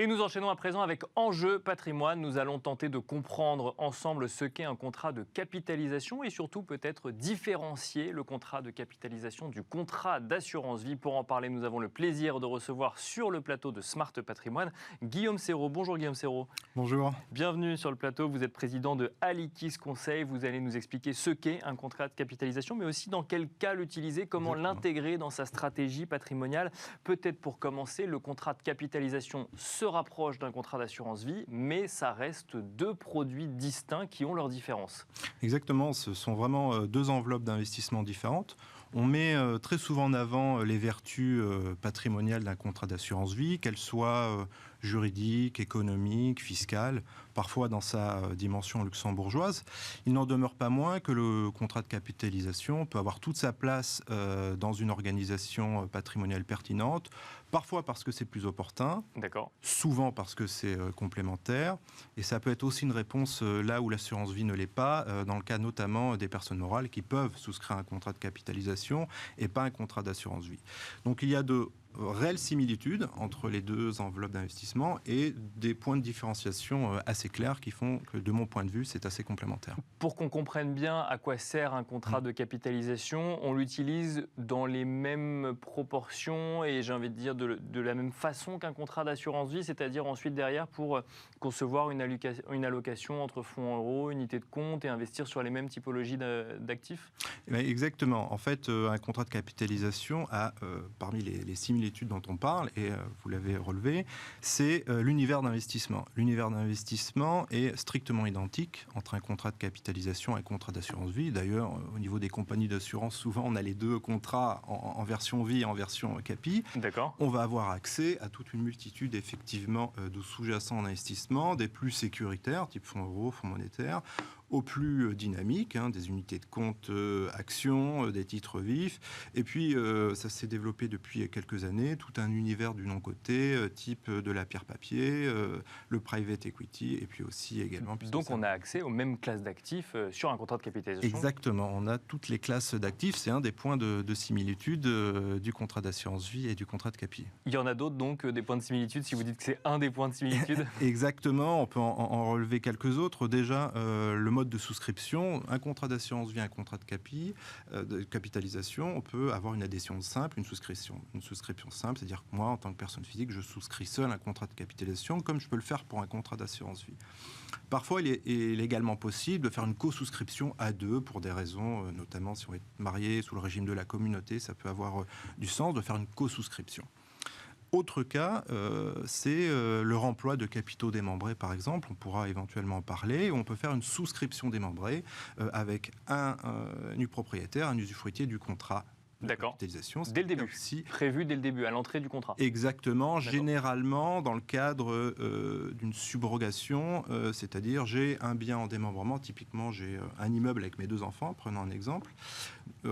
Et nous enchaînons à présent avec Enjeu Patrimoine. Nous allons tenter de comprendre ensemble ce qu'est un contrat de capitalisation et surtout peut-être différencier le contrat de capitalisation du contrat d'assurance vie. Pour en parler, nous avons le plaisir de recevoir sur le plateau de Smart Patrimoine Guillaume Serrault. Bonjour Guillaume Serrault. Bonjour. Bienvenue sur le plateau. Vous êtes président de Alikis Conseil. Vous allez nous expliquer ce qu'est un contrat de capitalisation, mais aussi dans quel cas l'utiliser, comment l'intégrer dans sa stratégie patrimoniale. Peut-être pour commencer, le contrat de capitalisation se rapproche d'un contrat d'assurance vie, mais ça reste deux produits distincts qui ont leurs différences. Exactement, ce sont vraiment deux enveloppes d'investissement différentes. On met très souvent en avant les vertus patrimoniales d'un contrat d'assurance vie, qu'elles soient juridiques, économiques, fiscales, parfois dans sa dimension luxembourgeoise. Il n'en demeure pas moins que le contrat de capitalisation peut avoir toute sa place dans une organisation patrimoniale pertinente, parfois parce que c'est plus opportun, souvent parce que c'est complémentaire, et ça peut être aussi une réponse là où l'assurance vie ne l'est pas, dans le cas notamment des personnes morales qui peuvent souscrire un contrat de capitalisation et pas un contrat d'assurance vie. Donc il y a de réelles similitudes entre les deux enveloppes d'investissement et des points de différenciation assez clairs qui font que, de mon point de vue, c'est assez complémentaire. Pour qu'on comprenne bien à quoi sert un contrat de capitalisation, on l'utilise dans les mêmes proportions et j'ai envie de dire de la même façon qu'un contrat d'assurance vie, c'est-à-dire ensuite derrière pour concevoir une allocation entre fonds euros, unités de compte et investir sur les mêmes typologies d'actifs. Exactement. En fait, un contrat de capitalisation a, parmi les similitudes dont on parle, et vous l'avez relevé, c'est l'univers d'investissement. L'univers d'investissement est strictement identique entre un contrat de capitalisation et un contrat d'assurance vie. D'ailleurs, au niveau des compagnies d'assurance, souvent on a les deux contrats en version vie et en version capi. D'accord. On va avoir accès à toute une multitude effectivement de sous-jacents d'investissement, des plus sécuritaires, type fonds euros, fonds monétaires, aux plus dynamiques, des unités de compte actions, des titres vifs. Et puis, ça s'est développé depuis quelques années, tout un univers du non-coté, type de la pierre papier, le private equity, et puis aussi également... Donc, on a accès aux mêmes classes d'actifs sur un contrat de capitalisation. Exactement, on a toutes les classes d'actifs. C'est un des points de similitude du contrat d'assurance vie et du contrat de capi. Il y en a d'autres, donc, des points de similitude, si vous dites que c'est un des points de similitude. Exactement, on peut en relever quelques autres. Déjà, le mode de souscription, un contrat d'assurance vie, un contrat de capitalisation, on peut avoir une adhésion simple, une souscription simple, c'est-à-dire que moi, en tant que personne physique, je souscris seul un contrat de capitalisation, comme je peux le faire pour un contrat d'assurance vie. Parfois, il est également possible de faire une co-souscription à deux, pour des raisons, notamment si on est marié sous le régime de la communauté, ça peut avoir du sens de faire une co-souscription. Autre cas, c'est le remploi de capitaux démembrés, par exemple. On pourra éventuellement en parler. On peut faire une souscription démembrée avec un nu propriétaire, un usufruitier du contrat. D'accord. Dès le début. Prévu dès le début, à l'entrée du contrat. Exactement. Généralement, dans le cadre d'une subrogation, c'est-à-dire j'ai un bien en démembrement. Typiquement, j'ai un immeuble avec mes deux enfants, prenons un exemple.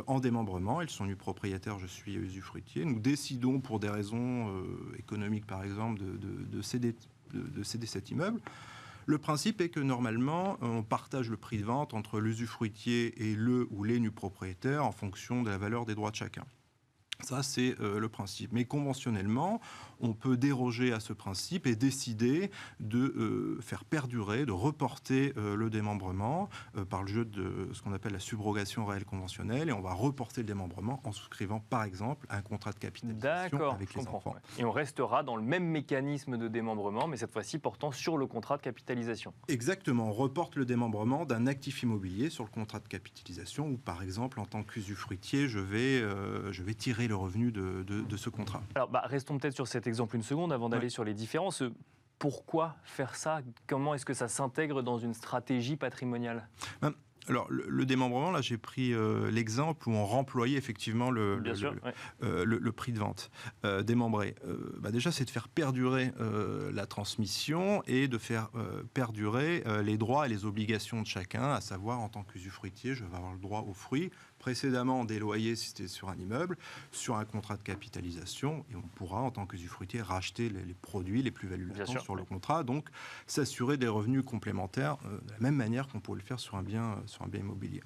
En démembrement, ils sont nus propriétaires, je suis usufruitier. Nous décidons, pour des raisons économiques, par exemple, de céder cet immeuble. Le principe est que normalement, on partage le prix de vente entre l'usufruitier et le ou les nus propriétaires en fonction de la valeur des droits de chacun. Ça, c'est le principe. Mais conventionnellement, on peut déroger à ce principe et décider de faire perdurer, de reporter le démembrement par le jeu de ce qu'on appelle la subrogation réelle conventionnelle. Et on va reporter le démembrement en souscrivant, par exemple, un contrat de capitalisation avec les enfants. Et on restera dans le même mécanisme de démembrement, mais cette fois-ci portant sur le contrat de capitalisation. Exactement. On reporte le démembrement d'un actif immobilier sur le contrat de capitalisation où, par exemple, en tant qu'usufruitier, je vais tirer le revenu de ce contrat. Alors, restons peut-être sur cet exemple une seconde avant d'aller sur les différences. Pourquoi faire ça? Comment est-ce que ça s'intègre dans une stratégie patrimoniale? Alors, le démembrement, là, j'ai pris l'exemple où on remployait effectivement le prix de vente démembré. Déjà, c'est de faire perdurer la transmission et de faire perdurer les droits et les obligations de chacun, à savoir, en tant qu'usufruitier, je vais avoir le droit aux fruits, précédemment des loyers si c'était sur un immeuble, sur un contrat de capitalisation, et on pourra, en tant qu'usufruitier, racheter les produits, les plus-values sur le contrat, donc s'assurer des revenus complémentaires de la même manière qu'on pourrait le faire sur un bien immobilier.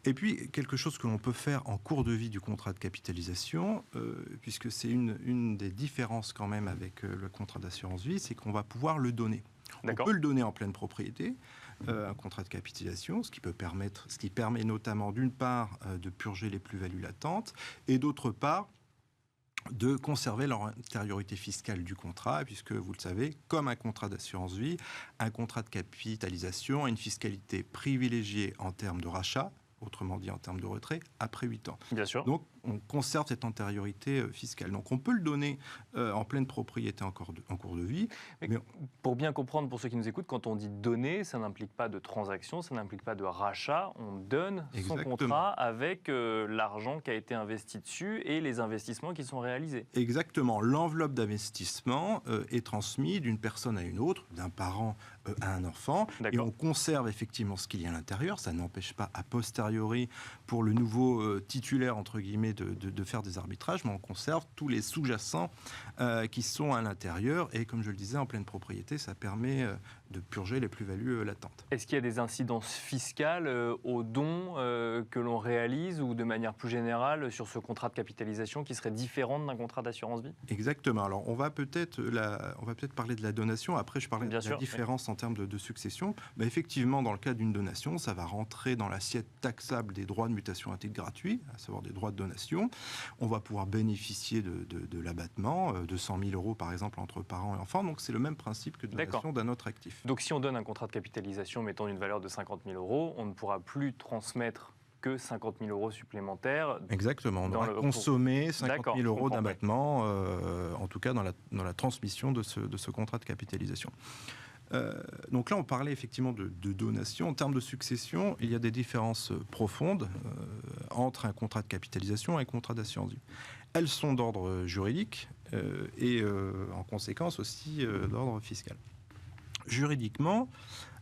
Et puis, quelque chose que l'on peut faire en cours de vie du contrat de capitalisation, puisque c'est une des différences quand même avec le contrat d'assurance vie, c'est qu'on va pouvoir le donner. On peut le donner en pleine propriété, un contrat de capitalisation, ce qui permet notamment d'une part de purger les plus-values latentes et d'autre part de conserver l'antériorité fiscale du contrat, puisque vous le savez, comme un contrat d'assurance vie, un contrat de capitalisation a une fiscalité privilégiée en termes de rachat, autrement dit en termes de retrait, après 8 ans. Bien sûr. Donc, on conserve cette antériorité fiscale. Donc, on peut le donner en pleine propriété en cours de vie. Mais pour bien comprendre, pour ceux qui nous écoutent, quand on dit donner, ça n'implique pas de transaction, ça n'implique pas de rachat. On donne son contrat avec l'argent qui a été investi dessus et les investissements qui sont réalisés. Exactement. L'enveloppe d'investissement est transmise d'une personne à une autre, d'un parent à un enfant. Et on conserve effectivement ce qu'il y a à l'intérieur. Ça n'empêche pas a posteriori pour le nouveau titulaire, entre guillemets, de faire des arbitrages, mais on conserve tous les sous-jacents qui sont à l'intérieur. Et comme je le disais, en pleine propriété, ça permet de purger les plus-values latentes. Est-ce qu'il y a des incidences fiscales aux dons que l'on réalise ou de manière plus générale sur ce contrat de capitalisation qui serait différente d'un contrat d'assurance vie ? Exactement. Alors, on va peut-être parler de la donation. Après, je parlais de la différence en termes de succession. Mais effectivement, dans le cas d'une donation, ça va rentrer dans l'assiette taxable des droits de mutation à titre gratuit, à savoir des droits de donation. On va pouvoir bénéficier de l'abattement, de 100 000 € par exemple entre parents et enfants. Donc, c'est le même principe que de donation d'un autre actif. Donc si on donne un contrat de capitalisation mettant une valeur de 50 000 €, on ne pourra plus transmettre que 50 000 € supplémentaires. Exactement, on aura consommé 50 000 € d'abattement, en tout cas dans la transmission de ce contrat de capitalisation. Donc là, on parlait effectivement de donation. En termes de succession, il y a des différences profondes entre un contrat de capitalisation et un contrat d'assurance vie. Elles sont d'ordre juridique et en conséquence aussi d'ordre fiscal. Juridiquement,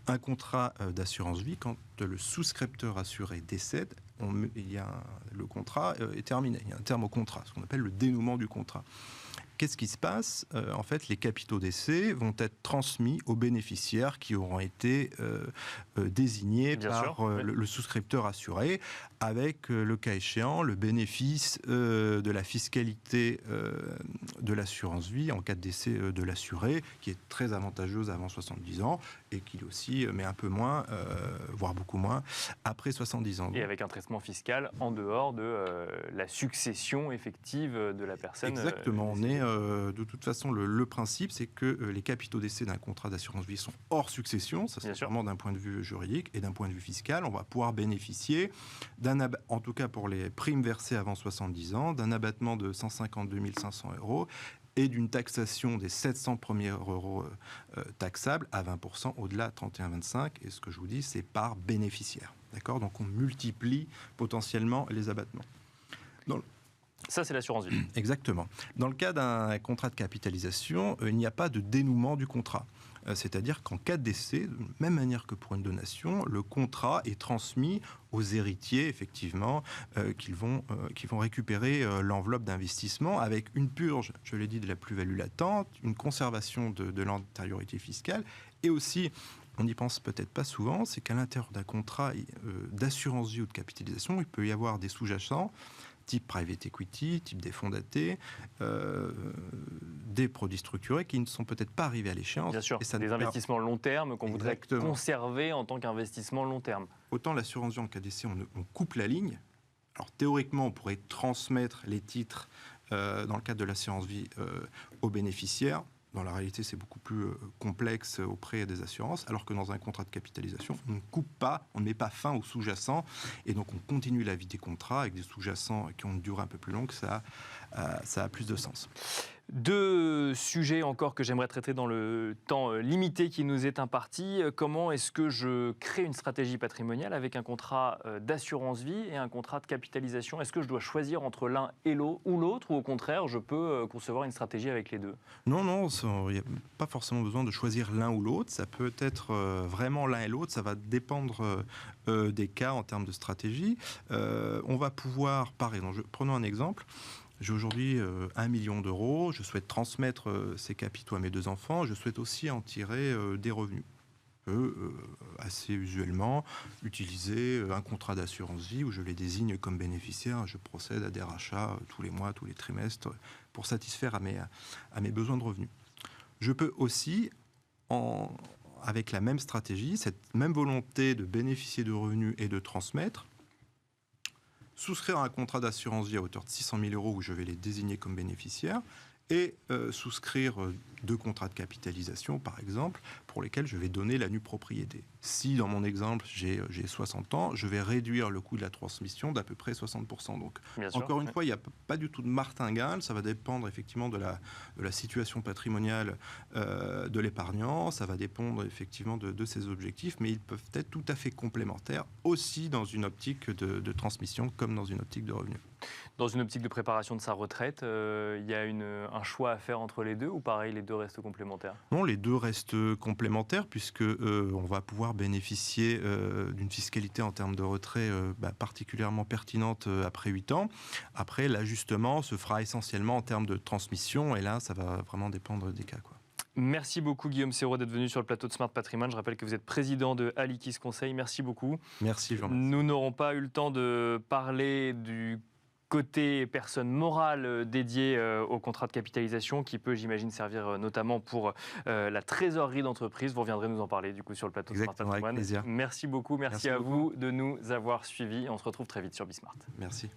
un contrat d'assurance vie, quand le souscripteur assuré décède, le contrat est terminé. Il y a un terme au contrat, ce qu'on appelle le dénouement du contrat. Qu'est-ce qui se passe ? En fait, les capitaux décès vont être transmis aux bénéficiaires qui auront été désignés par le souscripteur assuré, avec, le cas échéant, le bénéfice de la fiscalité de l'assurance vie en cas de décès de l'assuré, qui est très avantageuse avant 70 ans, et qui aussi, mais un peu moins, voire beaucoup moins, après 70 ans. Et avec un traitement fiscal en dehors de la succession effective de la personne. Exactement. De toute façon, le principe, c'est que les capitaux décès d'un contrat d'assurance vie sont hors succession. Ça, c'est vraiment d'un point de vue juridique et d'un point de vue fiscal. On va pouvoir bénéficier en tout cas pour les primes versées avant 70 ans, d'un abattement de 152 500 € et d'une taxation des 700 premiers euros taxables à 20% au-delà de 31,25. Et ce que je vous dis, c'est par bénéficiaire. D'accord ? Donc on multiplie potentiellement les abattements. Ça, c'est l'assurance vie. Exactement. Dans le cas d'un contrat de capitalisation, il n'y a pas de dénouement du contrat. C'est-à-dire qu'en cas de décès, de la même manière que pour une donation, le contrat est transmis aux héritiers, effectivement, qui vont récupérer l'enveloppe d'investissement avec une purge, je l'ai dit, de la plus-value latente, une conservation de l'antériorité fiscale, et aussi, on n'y pense peut-être pas souvent, c'est qu'à l'intérieur d'un contrat d'assurance vie ou de capitalisation, il peut y avoir des sous-jacents, type private equity, type des fonds datés, des produits structurés qui ne sont peut-être pas arrivés à l'échéance. Bien sûr, des investissements long terme qu'on voudrait conserver en tant qu'investissement long terme. Autant l'assurance vie en cas d'essai, on coupe la ligne. Alors théoriquement, on pourrait transmettre les titres dans le cadre de l'assurance vie aux bénéficiaires. Dans la réalité, c'est beaucoup plus complexe auprès des assurances, alors que dans un contrat de capitalisation, on ne coupe pas, on ne met pas fin aux sous-jacents, et donc on continue la vie des contrats avec des sous-jacents qui ont une durée un peu plus longue, ça a plus de sens. Deux sujets encore que j'aimerais traiter dans le temps limité qui nous est imparti. Comment est-ce que je crée une stratégie patrimoniale avec un contrat d'assurance vie et un contrat de capitalisation ? Est-ce que je dois choisir entre l'un et l'autre, ou au contraire, je peux concevoir une stratégie avec les deux ? Non, il n'y a pas forcément besoin de choisir l'un ou l'autre. Ça peut être vraiment l'un et l'autre. Ça va dépendre des cas en termes de stratégie. On va pouvoir, par exemple, prenons un exemple. J'ai aujourd'hui 1 million d'euros, je souhaite transmettre ces capitaux à mes 2 enfants, je souhaite aussi en tirer des revenus. peux assez usuellement utiliser un contrat d'assurance vie où je les désigne comme bénéficiaires. Je procède à des rachats tous les mois, tous les trimestres pour satisfaire à mes besoins de revenus. Je peux aussi, avec la même stratégie, cette même volonté de bénéficier de revenus et de transmettre, souscrire un contrat d'assurance vie à hauteur de 600 000 € où je vais les désigner comme bénéficiaires et souscrire 2 contrats de capitalisation, par exemple, pour lesquels je vais donner la nue propriété. Si, dans mon exemple, j'ai 60 ans, je vais réduire le coût de la transmission d'à peu près 60%. Donc, encore une fois, il n'y a pas du tout de martingale. Ça va dépendre effectivement de la situation patrimoniale de l'épargnant. Ça va dépendre effectivement de ses objectifs, mais ils peuvent être tout à fait complémentaires aussi dans une optique de transmission comme dans une optique de revenu. Dans une optique de préparation de sa retraite, il y a un choix à faire entre les deux ou pareil, les deux restent complémentaires? Non, les deux restent complémentaires puisque on va pouvoir bénéficier d'une fiscalité en termes de retrait particulièrement pertinente après 8 ans. Après, l'ajustement se fera essentiellement en termes de transmission et là, ça va vraiment dépendre des cas, quoi. Merci beaucoup Guillaume Serrault d'être venu sur le plateau de Smart Patrimoine. Je rappelle que vous êtes président de Alikis Conseil. Merci beaucoup. Merci Jean-Marc. Nous n'aurons pas eu le temps de parler du côté personne morale dédiée au contrat de capitalisation qui peut, j'imagine, servir notamment pour la trésorerie d'entreprise. Vous reviendrez nous en parler du coup sur le plateau de Smart Patrimoine. Avec plaisir. Merci beaucoup, merci à vous de nous avoir suivis. On se retrouve très vite sur Bismart. Merci.